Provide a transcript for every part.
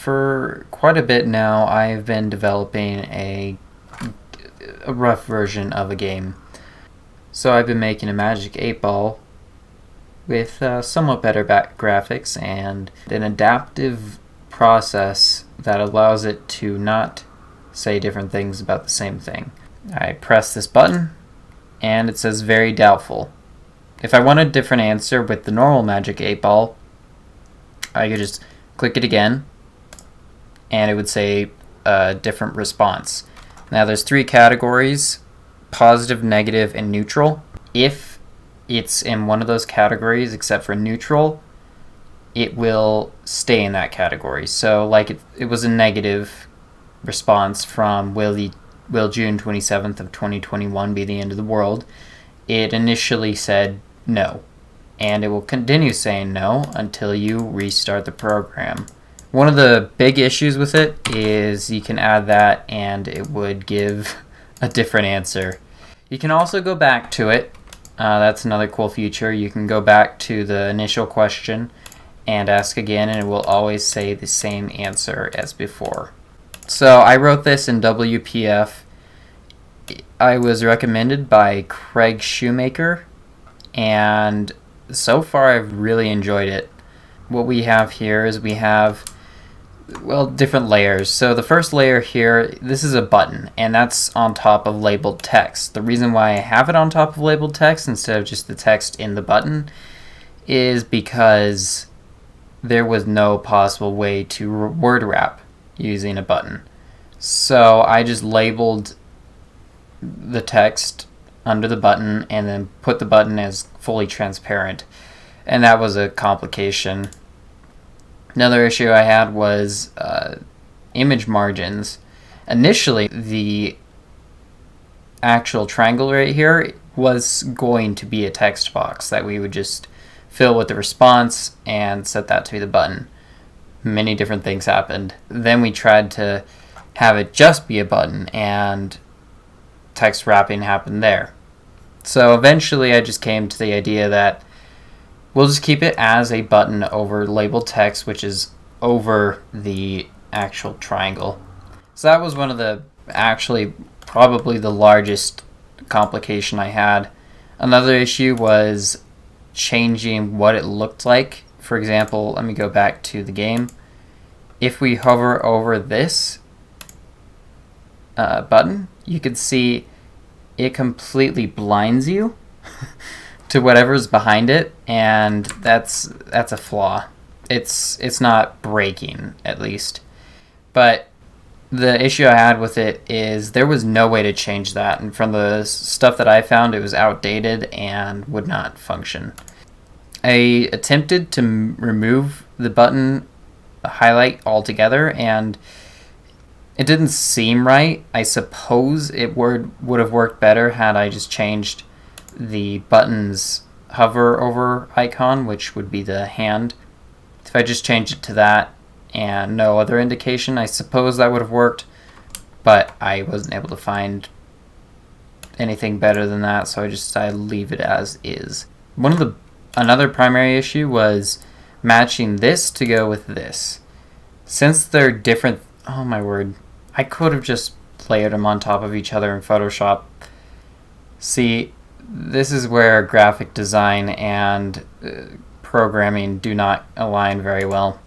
for quite a bit now, I've been developing a rough version of a game. So I've been making a Magic 8 Ball with somewhat better graphics and an adaptive process that allows it to not say different things about the same thing. I press this button and it says very doubtful. If I want a different answer with the normal Magic 8 Ball, I could just click it again and it would say a different response. Now there's 3 categories: positive, negative, and neutral. If it's in one of those categories except for neutral, it will stay in that category. So like it was a negative response from will June 27th of 2021 be the end of the world? It initially said no, and it will continue saying no until you restart the program. One of the big issues with it is you can add that and it would give a different answer. You can also go back to it. That's another cool feature. You can go back to the initial question and ask again, and it will always say the same answer as before. So I wrote this in WPF. I was recommended by Craig Shoemaker, and so far I've really enjoyed it. What we have here is we have different layers. So the first layer here, this is a button, and that's on top of labeled text. The reason why I have it on top of labeled text instead of just the text in the button is because there was no possible way to word wrap using a button. So I just labeled the text under the button and then put the button as fully transparent, and that was a complication. Another issue I had was image margins. Initially, the actual triangle right here was going to be a text box that we would just fill with the response and set that to be the button. Many different things happened. Then we tried to have it just be a button, and text wrapping happened there. So eventually I just came to the idea that we'll just keep it as a button over labeled text, which is over the actual triangle. So that was one of the, actually probably the largest complication I had. Another issue was changing what it looked like. For example, let me go back to the game. If we hover over this button, you could see it completely blinds you to whatever's behind it, and that's a flaw. It's not breaking, at least. But the issue I had with it is there was no way to change that, and from the stuff that I found, it was outdated and would not function. I attempted to remove the button highlight altogether, and it didn't seem right. I suppose it would have worked better had I just changed the button's hover over icon, which would be the hand. If I just changed it to that and no other indication, I suppose that would have worked, but I wasn't able to find anything better than that, so I decided to leave it as is. Another primary issue was matching this to go with this. Since they're different, oh my word, I could have just layered them on top of each other in Photoshop. See, this is where graphic design and programming do not align very well.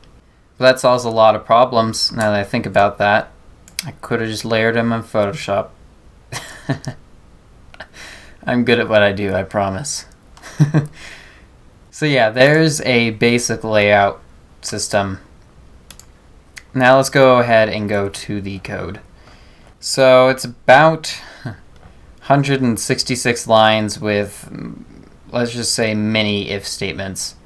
But that solves a lot of problems now that I think about that. I could have just layered them in Photoshop. I'm good at what I do, I promise. So yeah, there's a basic layout system. Now let's go ahead and go to the code. So it's about 166 lines with, let's just say, many if statements.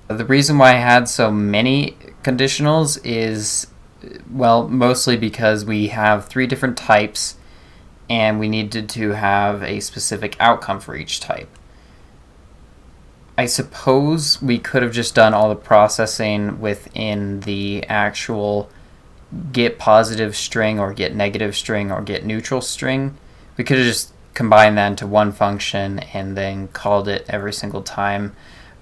The reason why I had so many conditionals is, mostly because we have 3 different types and we needed to have a specific outcome for each type. I suppose we could have just done all the processing within the actual get positive string or get negative string or get neutral string. We could have just combined that into one function and then called it every single time.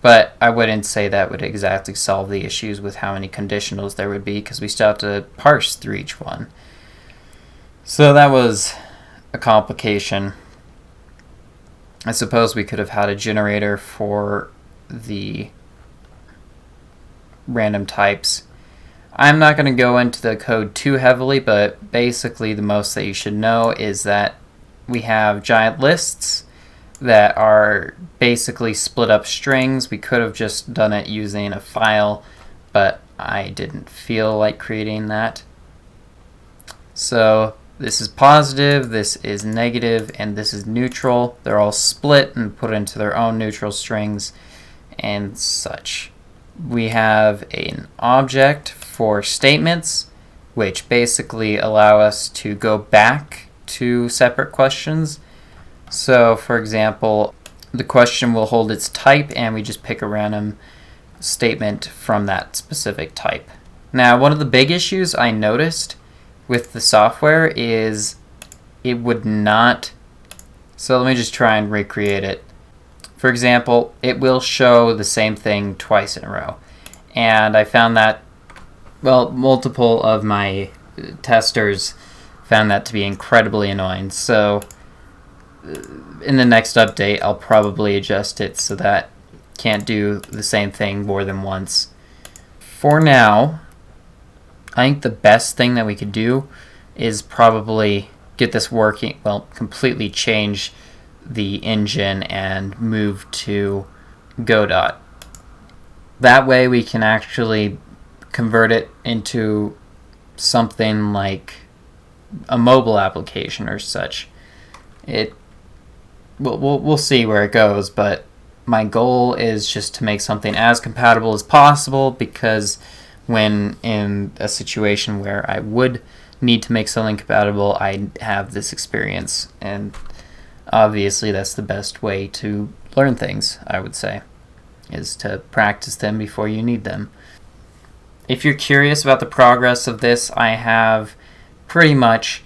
But I wouldn't say that would exactly solve the issues with how many conditionals there would be, because we still have to parse through each one. So that was a complication. I suppose we could have had a generator for the random types. I'm not going to go into the code too heavily, but basically the most that you should know is that we have giant lists that are basically split up strings. We could have just done it using a file, but I didn't feel like creating that. So this is positive, this is negative, and this is neutral. They're all split and put into their own neutral strings and such. We have an object for statements, which basically allow us to go back to separate questions. So, for example, the question will hold its type, and we just pick a random statement from that specific type. Now, one of the big issues I noticed with the software is it would not... So let me just try and recreate it. For example, it will show the same thing twice in a row. And I found that, well, multiple of my testers found that to be incredibly annoying. So in the next update, I'll probably adjust it so that it can't do the same thing more than once. For now, I think the best thing that we could do is probably get this working, well, completely change the engine and move to Godot. That way we can actually convert it into something like a mobile application or such. We'll see where it goes, but my goal is just to make something as compatible as possible, because when in a situation where I would need to make something compatible, I have this experience, and obviously that's the best way to learn things, I would say, is to practice them before you need them. If you're curious about the progress of this, I have pretty much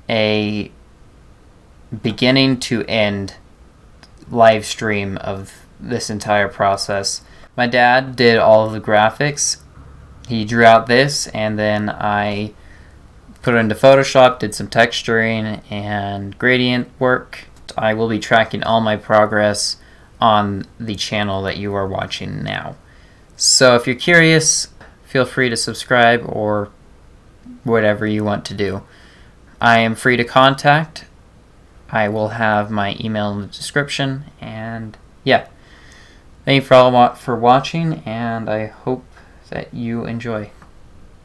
a beginning to end live stream of this entire process. My dad did all of the graphics. He drew out this, and then I put it into Photoshop, did some texturing and gradient work. I will be tracking all my progress on the channel that you are watching now. So if you're curious, feel free to subscribe or whatever you want to do. I am free to contact. I will have my email in the description, and yeah. Thank you for watching, and I hope that you enjoy.